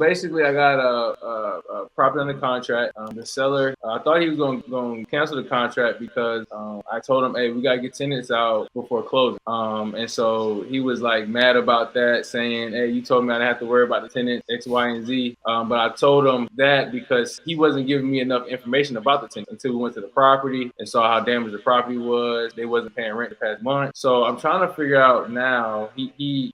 basically, I got a property under contract. The seller, I thought he was going to cancel the contract because I told him, hey, we got to get tenants out before closing. And so he was like mad about that, saying, hey, you told me I didn't have to worry about the tenants X, Y, and Z. But I told him that because he wasn't giving me enough information about the tenants until we went to the property and saw how damaged the property was. They wasn't paying rent the past month. So I'm trying to figure out now.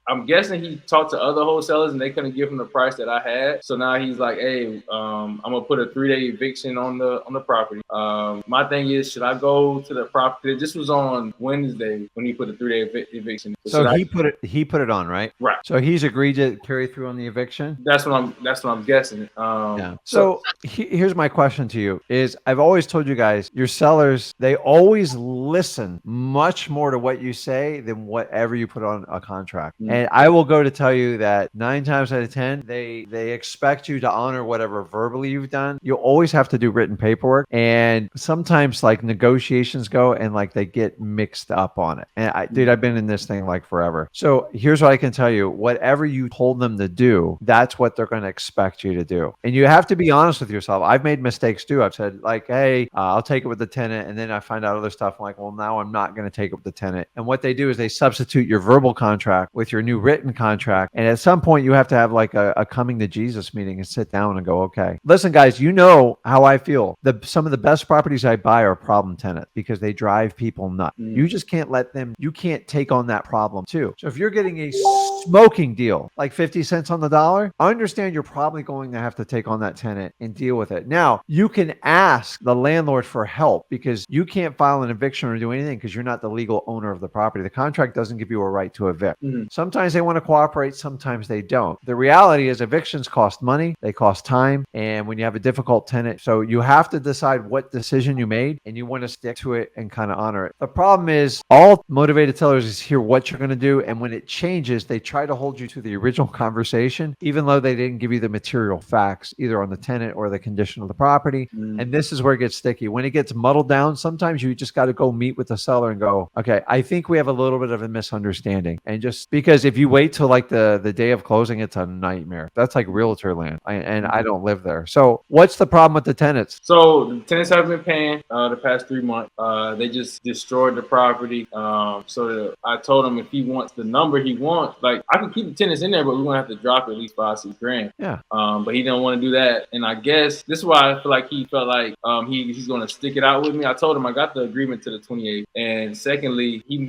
I'm guessing he talked to other wholesalers and they couldn't give him the price that I had. So now he's like, hey, I'm gonna put a 3-day eviction on the property. My thing is, should I go to the property? This was on Wednesday when he put a 3-day eviction. So he put it on, right? Right. So he's agreed to carry through on the eviction. That's what I'm guessing. Yeah. So here's my question to you: is I've always told you guys, your sellers, they always listen much more to what you say than whatever you put on a contract. Mm-hmm. And I will go to tell you that 9 times out of 10, they expect you to honor whatever verbally you've done. You always have to do written paperwork, and sometimes like negotiations go and like they get mixed up on it. And I've been in this thing like forever. So here's what I can tell you: whatever you told them to do, that's what they're going to expect you to do. And you have to be honest with yourself. I've made mistakes too. I've said like, hey, I'll take it with the tenant, and then I find out other stuff. I'm like, well, now I'm not going to take it with the tenant. And what they do is they substitute your verbal contract with your new written contract. And at some point, you have to have like a coming to Jesus meeting and sit down and go, okay, listen, guys, you know how I feel. Some of the best properties I buy are problem tenants because they drive people nuts. You just can't let them. You can't take on that problem too. So if you're getting a smoking deal, like 50 cents on the dollar, I understand you're probably going to have to take on that tenant and deal with it. Now, you can ask the landlord for help because you can't file an eviction or do anything because you're not the legal owner of the property. The contract doesn't give you a right to evict. Sometimes they want to cooperate, sometimes they don't. The reality is evictions cost money, they cost time, and when you have a difficult tenant, so you have to decide what decision you made and you want to stick to it and kind of honor it. The problem is all motivated sellers is hear what you're going to do, and when it changes, they try to hold you to the original conversation, even though they didn't give you the material facts, either on the tenant or the condition of the property. And this is where it gets sticky. When it gets muddled down, sometimes you just got to go meet with the seller and go, okay, I think we have a little bit of a misunderstanding. And just because if you wait till like the day of closing, it's a nightmare. That's like realtor land. And I don't live there. So what's the problem with the tenants? So the tenants haven't been paying the past 3 months. They just destroyed the property. I told him if he wants the number he wants, like I can keep the tenants in there, but we're gonna have to drop at least $5-6 grand. Yeah. But he didn't want to do that, and I guess this is why I feel like he felt like he's gonna stick it out with me. I told him I got the agreement to the 28th, and secondly, he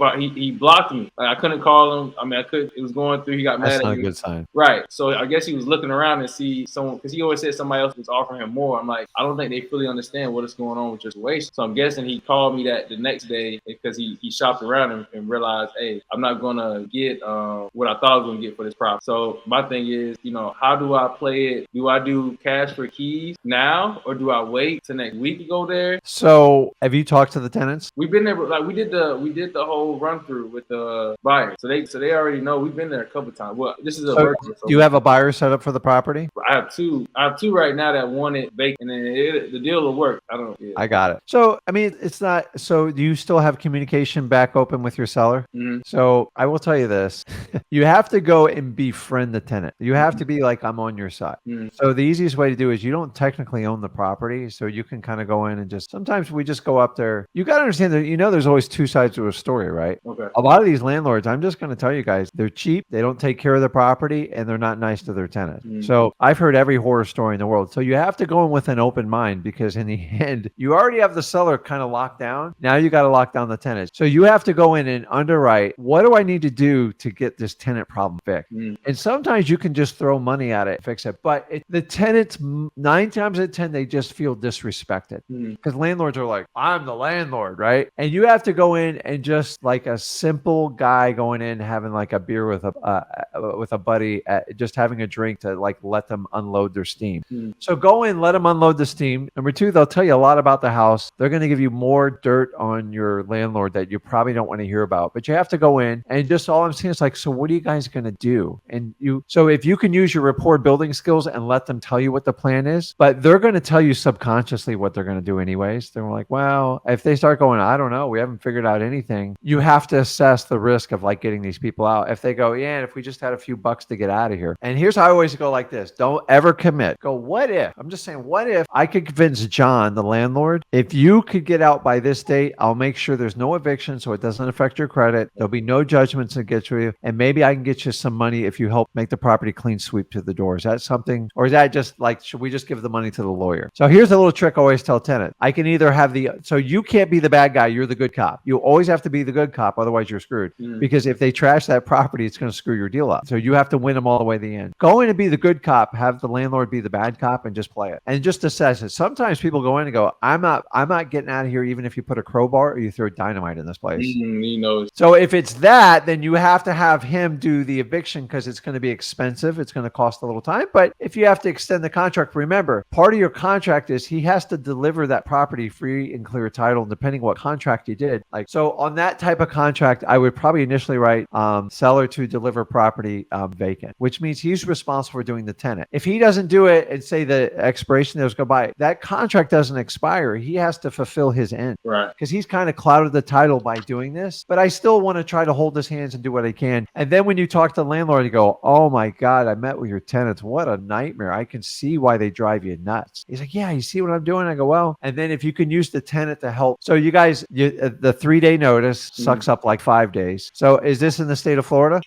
blocked me. Like I couldn't call him. I mean, I could. It was going through. He got mad at me. That's not a good sign. Right. So I guess he was looking around and see someone because he always said somebody else was offering him more. I'm like, I don't think they fully understand what is going on with your situation. So I'm guessing he called me that the next day because he shopped around and realized, hey, I'm not gonna get what I thought I was gonna get for this property. So my thing is, how do I play it? Do I do cash for keys now, or do I wait till next week to go there? So have you talked to the tenants? We've been there, like we did the whole run through with the buyer. So they already know we've been there a couple times. Well, this is a virtual. Do you have a buyer set up for the property? I have two right now that want it vacant, and the deal will work. I got it. So I mean, it's not. So do you still have communication back open with your seller? Mm-hmm. So I will tell you this: you have to go and befriend the tenant. You have to be like, I'm on your side. Mm-hmm. So the easiest way to do is you don't technically own the property, so you can kind of go in and just. Sometimes we just go up there. You got to understand that there's always two sides to a story, right? Okay. A lot of these landlords, I'm just going to tell you guys, they're cheap. They don't take care of their property, and they're not nice to their tenants. Mm-hmm. So I've heard every horror story in the world. So you have to go in with an open mind because in the end, you already have the seller kind of locked down. Now you got to lock down the tenants. So you have to go in and underwrite. What do I need to do to get this tenant problem fixed? Mm-hmm. And sometimes you can just throw money at it, fix it. But the tenants, 9 times out of 10, they just feel disrespected because landlords are like, I'm the landlord, right? And you have to go in and just like a simple guy going in, having like a beer with a buddy, just having a drink to like let them unload their steam. So go in, let them unload the steam. Number 2, they'll tell you a lot about the house. They're going to give you more dirt on your landlord that you probably don't want to hear about, but you have to go in and just all I'm saying is like, so what are you guys going to do? And so if you can use your rapport building skills and let them tell you what the plan is, but they're going to tell you subconsciously what they're going to do anyways. They're like, well, if they start going, I don't know, we haven't figured out anything. You have to assess the risk of like getting these people out. If they go, yeah, if we just had a few bucks to get out of here. And here's how I always go like this. don't ever commit. Go, what if? I'm just saying, what if I could convince John, the landlord, if you could get out by this date, I'll make sure there's no eviction so it doesn't affect your credit. There'll be no judgments against you. And maybe I can get you some money if you help make the property clean sweep to the door. Is that something? Or is that just like, should we just give the money to the lawyer? So here's a little trick I always tell tenants. I can either have so you can't be the bad guy. You're the good cop. You always have to be the good cop. Otherwise you're screwed. Because if they trash that property, it's going to screw your deal up. So you have to win them all the way to the end. Go in and be the good cop, have the landlord be the bad cop, and just play it. And just assess it. Sometimes people go in and go, I'm not getting out of here even if you put a crowbar or you throw dynamite in this place. He knows. So if it's that, then you have to have him do the eviction because it's going to be expensive. It's going to cost a little time. But if you have to extend the contract, remember, part of your contract is he has to deliver that property free and clear title, depending what contract you did. Like, so on that type of contract, I would probably initially write seller to deliver property vacant, which means he's responsible for doing the tenant. If he doesn't do it and say the expiration goes by, that contract doesn't expire. He has to fulfill his end. Right. Because he's kind of clouded the title by doing this. But I still want to try to hold his hands and do what I can. And then when you talk to the landlord, you go, oh my God, I met with your tenants. What a nightmare. I can see why they drive you nuts. He's like, yeah, you see what I'm doing? I go, well, and then if you can use the tenant to help. So you guys, the 3-day notice sucks up like 5 days. So is this in the state of Florida?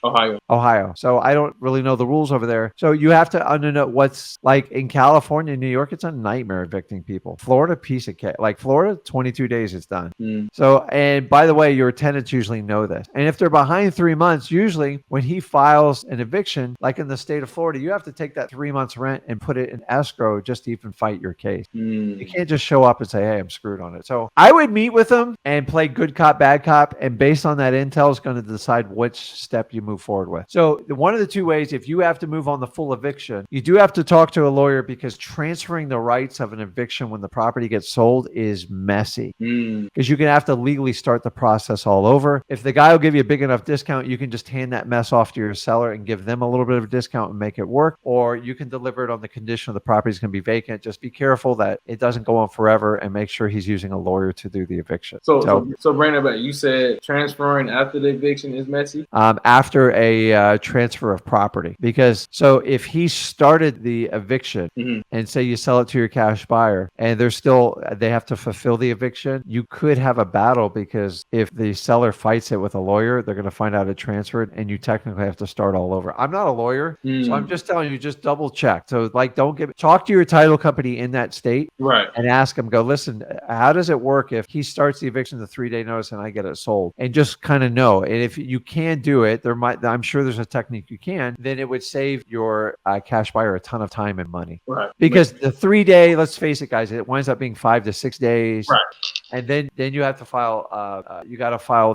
Ohio. So I don't really know the rules over there. So you have to know what's like in California, New York, it's a nightmare evicting people. Florida, piece of cake. Like Florida, 22 days it's done. So, and by the way, your tenants usually know this. And if they're behind 3 months, usually when he files an eviction, like in the state of Florida, you have to take that 3 months rent and put it in escrow just to even fight your case. You can't just show up and say, hey, I'm screwed on it. So I would meet with them and play good cop, bad cop. And based on that intel is going to decide which step you move forward with. So one of the two ways, if you have to move on the full eviction, you do have to talk to a lawyer because transferring the rights of an eviction when the property gets sold is messy. Because you're going to have to legally start the process all over. If the guy will give you a big enough discount, you can just hand that mess off to your seller and give them a little bit of a discount and make it work. Or you can deliver it on the condition of the property is going to be vacant. Just be careful that it doesn't go on forever and make sure he's using a lawyer to do the eviction. So Brandon, you said transferring after the eviction is messy? After a transfer of property. Because so if he started the eviction and say you sell it to your cash buyer and they have to fulfill the eviction, you could have a battle because if the seller fights it with a lawyer, they're going to find out it transferred and you technically have to start all over. I'm not a lawyer, so I'm just telling you, just double check. So like, talk to your title company in that state and ask them, go, listen, how does it work if he starts the eviction the 3-day notice and I get it sold? And just kind of know. And if you can do it, I'm sure there's a technique you can, then it would save your cash buyer a ton of time and money. Because the 3-day, let's face it, guys, it winds up being 5 to 6 days. And then you have to file,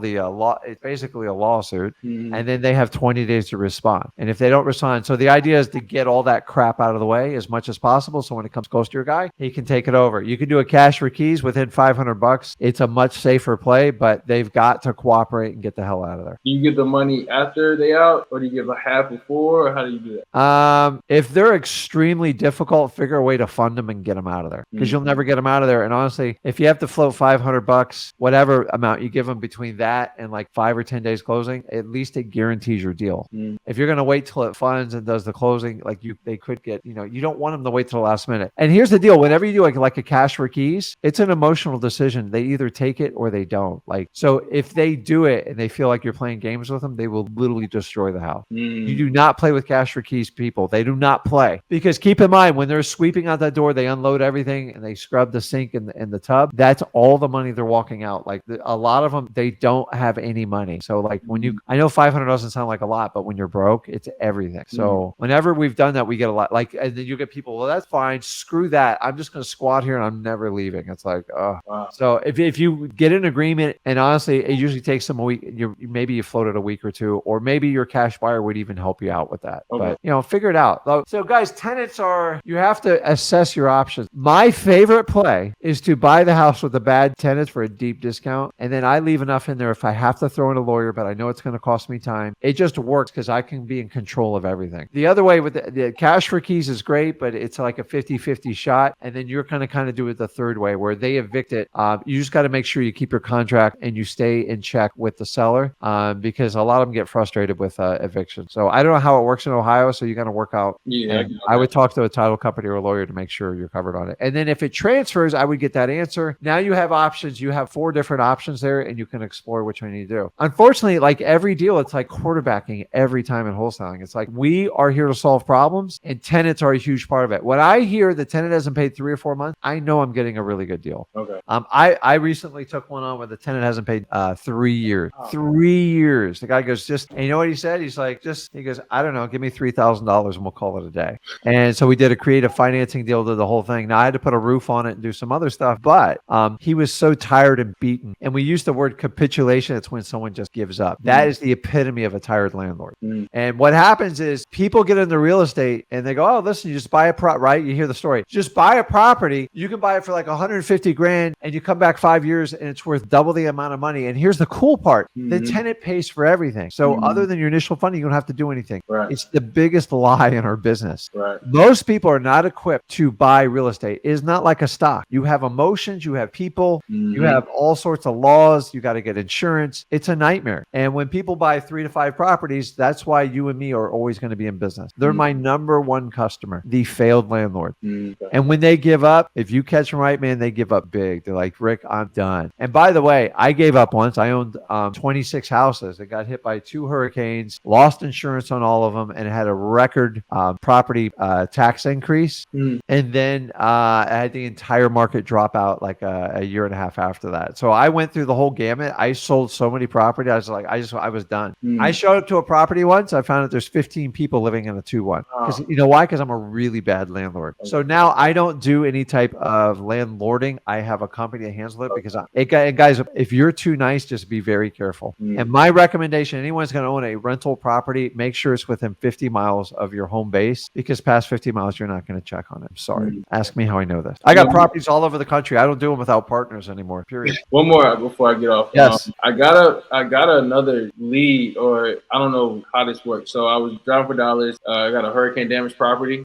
the law. It's basically a lawsuit. And then they have 20 days to respond. And if they don't respond, so the idea is to get all that crap out of the way as much as possible. So when it comes close to your guy, he can take it over. You can do a cash for keys within $500. It's a much safer play, but they've got to cooperate and get the hell out of there. Do you get the money after they out, or do you give a half before, or how do you do that? If they're extremely difficult, figure a way to fund them and get them out of there, because you'll never get them out of there. And honestly, if you have to float $500, whatever amount you give them between that and like 5 or 10 days closing, at least it guarantees your deal. If you're going to wait till it funds and does the closing, like they could get, you don't want them to wait till the last minute. And here's the deal. Whenever you do like a cash for keys, it's an emotional decision. They either take it or they don't. Like, so if they do it and they feel like you're playing games with them, they will literally destroy the house. You do not play with cash for keys, people. They do not play, because keep in mind, when they're sweeping out that door, they unload everything and they scrub the sink and the tub. That's all the money they're walking out. Like a lot of them, they don't have any money. So like I know 500 doesn't sound like a lot, but when you're broke, it's everything. So whenever we've done that, we get a lot. Like, and then you get people, well, that's fine. Screw that. I'm just going to squat here and I'm never leaving. It's like, oh. Wow. So if you get an agreement, and honestly, it usually takes them a week. Maybe you float it a week or two, or maybe your cash buyer would even help you out with that. Okay. But figure it out. So guys, tenants you have to assess your options. My favorite play is to buy the house with a bad bad tenants for a deep discount. And then I leave enough in there if I have to throw in a lawyer, but I know it's going to cost me time. It just works because I can be in control of everything. The other way with the cash for keys is great, but it's like a 50-50 shot. And then you're going to kind of do it the third way where they evict it. You just got to make sure you keep your contract and you stay in check with the seller because a lot of them get frustrated with eviction. So I don't know how it works in Ohio. So you got to work out. Yeah, I would talk to a title company or a lawyer to make sure you're covered on it. And then if it transfers, I would get that answer. Now you have options. You have 4 different options there and you can explore which one you do. Unfortunately, like every deal, it's like quarterbacking every time in wholesaling. It's like we are here to solve problems and tenants are a huge part of it. When I hear the tenant hasn't paid 3 or 4 months, I know I'm getting a really good deal. Okay. I recently took one on where the tenant hasn't paid 3 years. 3 years. The guy goes, and you know what he said? He's like, he goes, I don't know, give me $3,000 and we'll call it a day. And so we did a creative financing deal to the whole thing. Now I had to put a roof on it and do some other stuff, but he was so tired and beaten. And we use the word capitulation. It's when someone just gives up. That is the epitome of a tired landlord. And what happens is people get into real estate and they go, oh, listen, you just buy right? You hear the story. Just buy a property. You can buy it for like 150 grand and you come back 5 years and it's worth double the amount of money. And here's the cool part. The tenant pays for everything. So other than your initial funding, you don't have to do anything. Right. It's the biggest lie in our business. Right. Most people are not equipped to buy real estate. It is not like a stock. You have emotions, you have people, you have all sorts of laws. You got to get insurance. It's a nightmare. And when people buy 3 to 5 properties, that's why you and me are always going to be in business. They're my number one customer, the failed landlord. And when they give up, if you catch them right, man, they give up big. They're like, Rick, I'm done. And by the way, I gave up once. I owned 26 houses. It got hit by 2 hurricanes, lost insurance on all of them, and had a record property tax increase. And then I had the entire market drop out like a year and a half after that. So I went through the whole gamut. I sold so many property. I was like, I was done. I showed up to a property once. I found that there's 15 people living in a 2-1. Because you know why? Because I'm a really bad landlord. So now I don't do any type of landlording. I have a company that handles it because guys, if you're too nice, just be very careful. And my recommendation, anyone's going to own a rental property, make sure it's within 50 miles of your home base because past 50 miles, you're not going to check on it. I'm sorry. Ask me how I know this. I got properties all over the country. I don't do them without partners anymore, period. One more before I get off. Yes. I got another lead, or I don't know how this works. So I was driving for Dallas. I got a hurricane damaged property.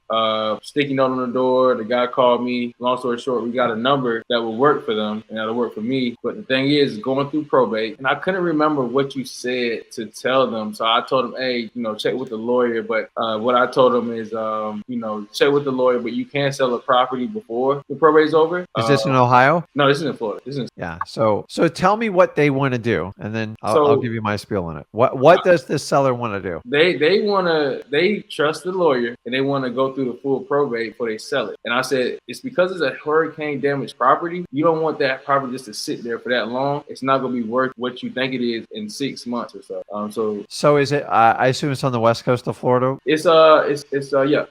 Sticky note on the door. The guy called me. Long story short, we got a number that will work for them and that'll work for me. But the thing is, going through probate, and I couldn't remember what you said to tell them. So I told them, hey, check with the lawyer. But what I told them is, check with the lawyer, but you can't sell a property before the probate's over. Is this in Ohio? No, this is in Florida. Yeah. So tell me what they want to do, and then I'll give you my spiel on it. What does this seller want to do? They trust the lawyer and they want to go through the full probate before they sell it. And I said, it's because it's a hurricane damaged property. You don't want that property just to sit there for that long. It's not going to be worth what you think it is in 6 months or so. So is it? I assume it's on the west coast of Florida. It's Volusia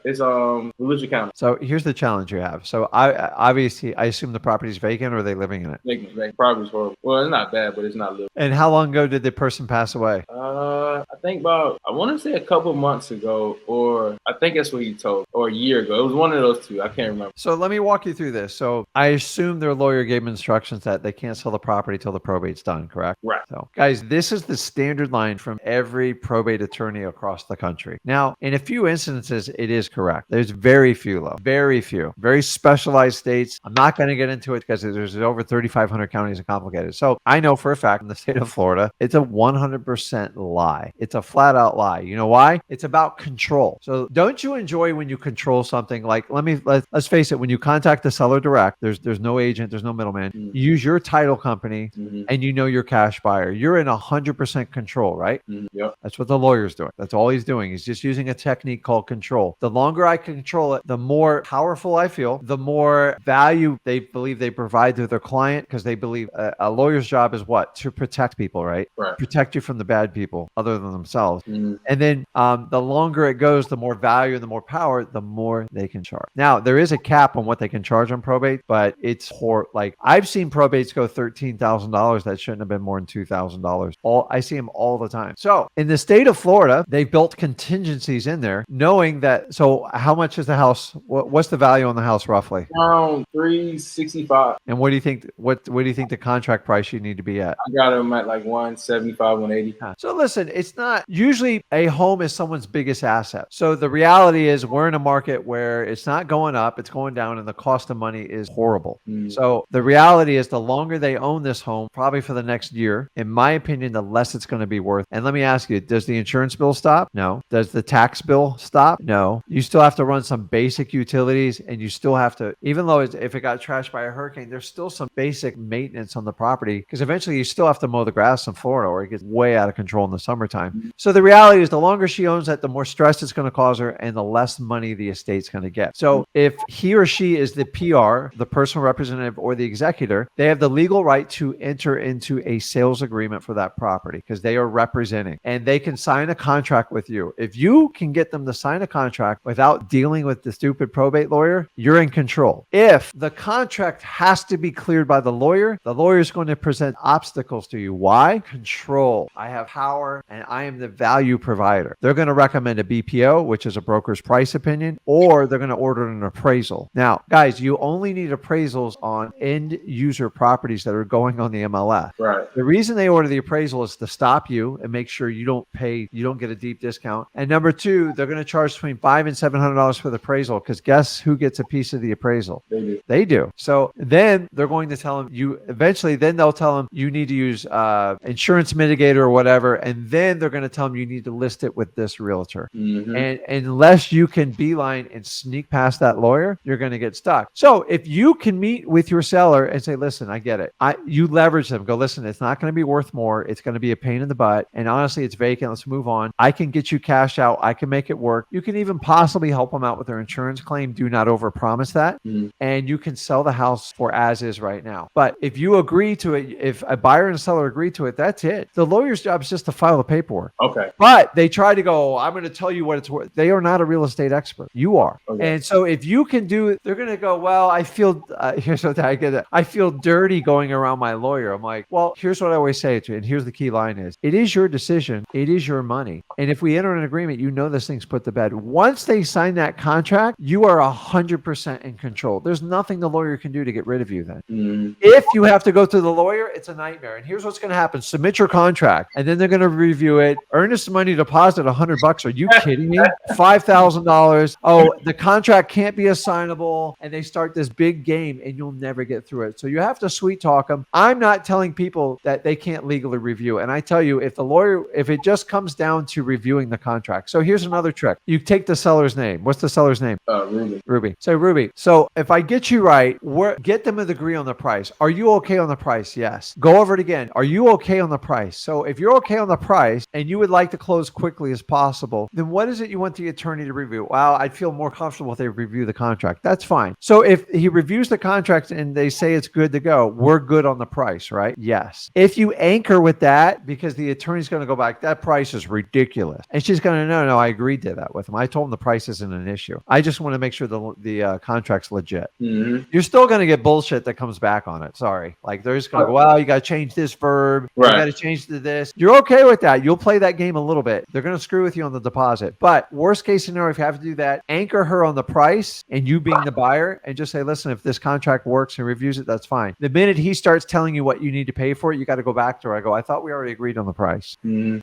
County. So here's the challenge you have. So I assume the property's vacant, or are they living in it? Vacant. Property's horrible. Well, it's not bad, but it's not living. And how long ago did the person pass away? I think I want to say a couple months ago, or I think that's what he told, or a year ago. It was one of those two. I can't remember. So let me walk you through this. So I assume their lawyer gave them instructions that they can't sell the property till the probate's done, correct? Right. So guys, this is the standard line from every probate attorney across the country. Now, in a few instances, it is correct. There's very few, very specialized states. I'm not going to get into it because there's over 3,500 counties and complicated. So I know for a fact in the state of Florida, it's a 100% lie. It's a flat out lie. You know why? It's about control. So don't you enjoy when you control something? Like, let's face it, when you contact the seller direct, there's no agent, there's no middleman. You use your title company and you know your cash buyer. You're in 100% control, right? Yep. That's what the lawyer's doing. That's all he's doing. He's just using a technique called control. The longer I control it, the more powerful I feel, the more value they believe they provide to their client, because they believe a lawyer's job is what? To protect people, right? Right. Protect you from the bad people, other than themselves. Mm. And then the longer it goes, the more value and the more power, the more they can charge. Now, there is a cap on what they can charge on probate, but it's like I've seen probates go $13,000 that shouldn't have been more than $2,000. I see them all the time. So in the state of Florida, they built contingencies in there, knowing that. So how much is the house? What's the value on the house roughly? Around 365. And what do you think? What do you think the contract price you need to be at? I got them at like 175, 180. So listen, it's not usually a home is someone's biggest asset. So the reality is we're in a market where it's not going up, it's going down, and the cost of money is horrible. So the reality is the longer they own this home, probably for the next year, in my opinion, the less it's going to be worth. And let me ask you, does the insurance bill stop? No. Does the tax bill stop? No. You still have to run some basic utilities, and you still have to, even though if it got trashed by a hurricane, there's still some basic maintenance on the property because eventually you still have to mow the grass in Florida or it gets way out of control in the summertime. So the reality is the longer she owns that, the more stress it's going to cause her and the less money the estate's going to get. So if he or she is the PR, the personal representative or the executor, they have the legal right to enter into a sales agreement for that property because they are representing and they can sign a contract with you. If you can get them to sign a contract without dealing with the stupid probate lawyer, you're in control. If the contract has to be cleared by the lawyer is going to present obstacles to you. Why? Control. I have power and I am the value provider. They're going to recommend a BPO, which is a broker's price opinion, or they're going to order an appraisal. Now, guys, you only need appraisals on end user properties that are going on the MLS. Right. The reason they order the appraisal is to stop you and make sure you don't get a deep discount. And number two, they're going to charge between $500 and $700 for the appraisal because guess who gets a piece of the appraisal? They do. So then they're going to tell them then they'll tell them you need to use insurance mitigator or whatever. And then they're going to tell them you need to list it with this realtor. And unless you can beeline and sneak past that lawyer, you're going to get stuck. So if you can meet with your seller and say, listen, I get it. You leverage them. Go, listen, it's not going to be worth more. It's going to be a pain in the butt. And honestly, it's vacant. Let's move on. I can get you cash out. I can make it work. You can even possibly help them out with their insurance claim. Do not overpromise that. And you can sell the house for as is right now. But if you agree to it, if a buyer and seller agree to it, that's it. The lawyer's job is just to file the paperwork. Okay. But they try to go, I'm going to tell you what it's worth. They are not a real estate expert. You are. Okay. And so if you can do it, they're going to go, well, I feel, here's what I get. I feel dirty going around my lawyer. I'm like, well, here's what I always say to you. And here's the key line is, it is your decision. It is your money. And if we enter an agreement, you know this thing's put to bed. Once they sign that contract, you are 100% in control. There's nothing the lawyer can do to get rid of you then. If you have to go to the lawyer, it's a nightmare. And here's what's going to happen. Submit your contract and then they're going to review it. Earnest money deposit, $100. Are you kidding me? $5,000. Oh, the contract can't be assignable. And they start this big game and you'll never get through it. So you have to sweet talk them. I'm not telling people that they can't legally review. And I tell you, if it just comes down to reviewing the contract. So here's another trick. You take the seller's name. What's the seller's name? Ruby. Say Ruby. So if I get you right, get them to agree on the price. Are you okay on the price? Yes. Go over it again. Are you okay on the price? So if you're okay on the price and you would like to close quickly as possible, then what is it you want the attorney to review? Well, I'd feel more comfortable if they review the contract. That's fine. So if he reviews the contract and they say it's good to go, we're good on the price, right? Yes. If you anchor with that, because the attorney's going to go back, that price is ridiculous. And she's going to, no, I agreed to that with him. I told him the price isn't an issue. I just want to make sure the contract's legit. You're still going to get bullshit that comes back on it. Sorry. Like they're just going to go, well, you got to change this verb. Right. You got to change to this. You're okay with that. You'll play that game a little bit. They're going to screw with you on the deposit. But worst case scenario, if you have to do that, anchor her on the price and you being the buyer and just say, listen, if this contract works and reviews it, that's fine. The minute he starts telling you what you need to pay for it, you got to go back to her. I go, I thought we already agreed on the price.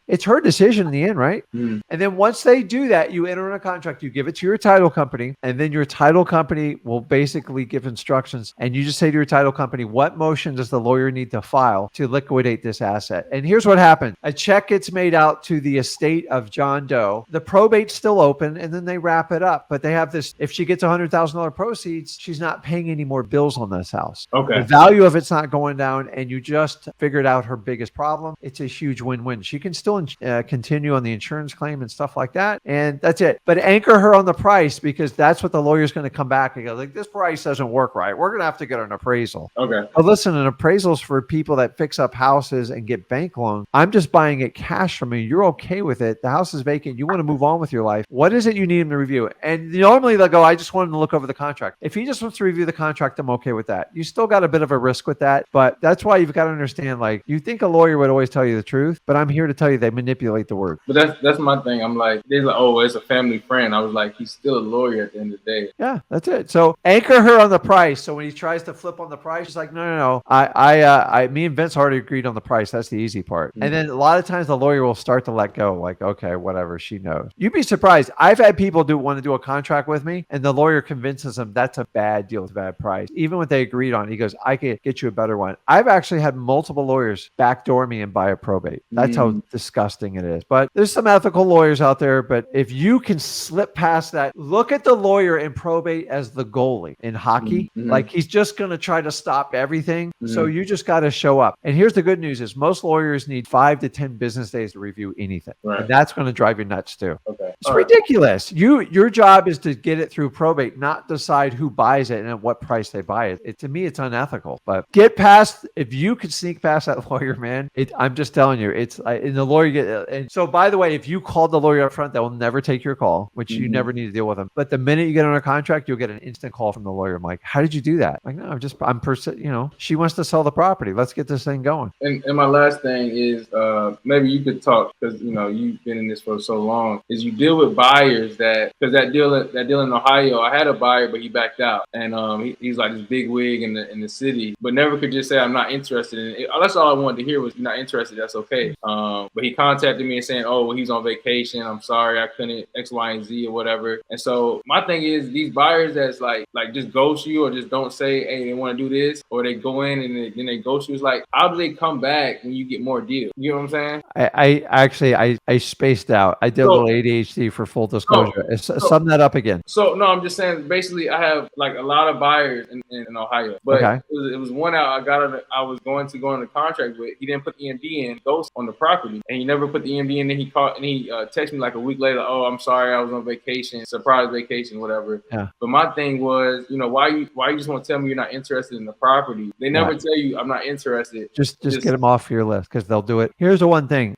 It's her decision in the end, right? And then once they do that, you enter in a contract, you give it to your title company, and then your title company will basically give instructions. And you just say to your title company, what motion does the lawyer need to file to liquidate this asset? And here's what happened. A check gets made out to the estate of John Doe. The probate's still open, and then they wrap it up. But they have this, if she gets $100,000 proceeds, she's not paying any more bills on this house. Okay. The value of it's not going down, and you just figured out her biggest problem. It's a huge win-win. She can still continue on the insurance claim and stuff like that. And that's it. But anchor her on the price because that's what the lawyer's going to come back and go, like, this price doesn't work right. We're going to have to get an appraisal. Okay. But listen, an appraisal's for people that fix up houses and get bank loans. I'm just buying it cash cash from me. You're okay with it. The house is vacant. You want to move on with your life. What is it you need him to review? And normally they'll go, I just want him to look over the contract. If he just wants to review the contract, I'm okay with that. You still got a bit of a risk with that, but that's why you've got to understand, like, you think a lawyer would always tell you the truth, but I'm here to tell you they manipulate the word. But that's my thing. I'm like, they're like, oh, it's a family friend. I was like, he's still a lawyer at the end of the day. Yeah, that's it. So anchor her on the price. So when he tries to flip on the price, she's like, no. Me and Vince already agreed on the price. That's the easy part. And then a lot of times the lawyer will start to let go. Like, okay, whatever, she knows. You'd be surprised. I've had people want to do a contract with me, and the lawyer convinces them that's a bad deal, it's a bad price. Even when they agreed on it, he goes, I can get you a better one. I've actually had multiple lawyers backdoor me and buy a probate. That's how disgusting it is. But there's some ethical lawyers out there. But if you can slip past that, look at the lawyer in probate as the goalie in hockey. Like, he's just going to try to stop everything. So you just got to show up. And here's the good news is most lawyers need 5 to 10 business days to review anything. Right. And that's going to drive you nuts too. Okay. It's ridiculous. Your job is to get it through probate, not decide who buys it and at what price they buy it. To me, it's unethical. But get past, if you could sneak past that lawyer, man, I'm just telling you, it's and the lawyer and so by the way, if you called the lawyer up front, they will never take your call, which you never need to deal with them. But the minute you get on a contract, you'll get an instant call from the lawyer. I'm like, how did you do that? Like, no, she wants to sell the property. Let's get this thing going. And my last thing is, maybe you could talk, because you've been in this for so long, is you deal with buyers because that deal in Ohio, I had a buyer, but he backed out, and he's like this big wig in the city, but never could just say I'm not interested in it. That's all I wanted to hear was, you're not interested. That's okay. But he contacted me and saying, oh, well, he's on vacation. I'm sorry, I couldn't X, Y, and Z or whatever. And so my thing is, these buyers that's like just ghost you or just don't say, hey, they want to do this, or they go in and then they ghost you. It's like, how do they come back when you get more deals? You know what I'm saying? I actually spaced out. I did a little ADHD for full disclosure. Sum that up again. So no, I'm just saying, basically I have like a lot of buyers in Ohio, but it was one out I was going to go on the contract with. He didn't put the EMD in, ghost on the property, and he never put the EMD in. Then he called and he texted me like a week later, oh, I'm sorry, I was on vacation, surprise vacation, whatever. Yeah. But my thing was, why you just want to tell me you're not interested in the property? They never tell you I'm not interested. Just get them off your list, because they'll do it. Here's the one thing.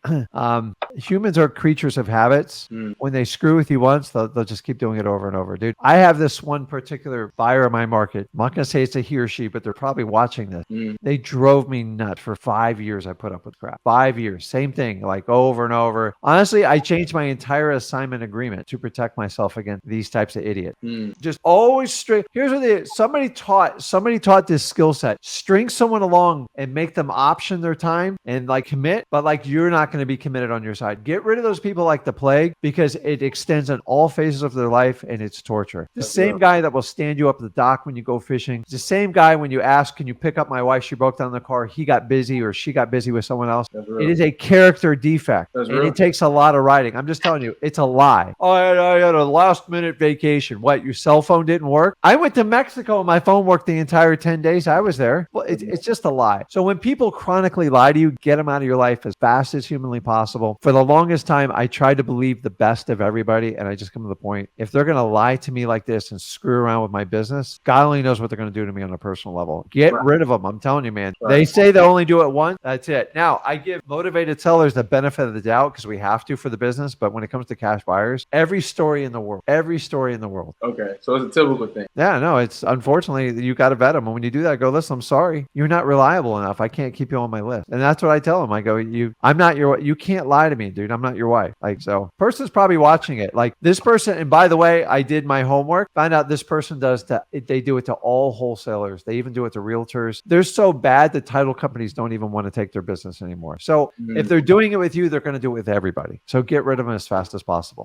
Humans are creatures of habits. When they screw with you once, they'll just keep doing it over and over. Dude, I have this one particular buyer in my market. I'm not going to say it's a he or she, but they're probably watching this. They drove me nuts for 5 years. I put up with crap. 5 years. Same thing, like over and over. Honestly, I changed my entire assignment agreement to protect myself against these types of idiots. Just always straight. Here's what it is. Somebody taught this skill set. String someone along and make them option their time and like commit, but like you're not going to be committed on your side. Get rid of those people like the plague, because it extends on all phases of their life and it's torture. The same guy that will stand you up at the dock when you go fishing. It's the same guy when you ask, can you pick up my wife? She broke down the car. He got busy or she got busy with someone else. It is a character defect. And it takes a lot of writing. I'm just telling you, it's a lie. Oh, I had a last minute vacation. What, your cell phone didn't work? I went to Mexico and my phone worked the entire 10 days I was there. Well, it's just a lie. So when people chronically lie to you, get them out of your life as fast as humanly possible. For the longest time, I tried to believe the best of everybody. And I just come to the point, if they're going to lie to me like this and screw around with my business, God only knows what they're going to do to me on a personal level. Get rid of them. I'm telling you, man. They say they'll only do it once. That's it. Now, I give motivated sellers the benefit of the doubt because we have to for the business. But when it comes to cash buyers, every story in the world. Okay. So it's a typical thing. Yeah, no, it's unfortunately, you got to vet them. And when you do that, go, listen, I'm sorry. You're not reliable enough. I can't keep you on my list. And that's what I tell them. I go, you can't lie to me, dude. I'm not your wife. Like, so person's probably watching it. Like this person, and by the way, I did my homework, found out this person they do it to all wholesalers. They even do it to realtors. They're so bad that title companies don't even want to take their business anymore. So if they're doing it with you, they're going to do it with everybody. So get rid of them as fast as possible.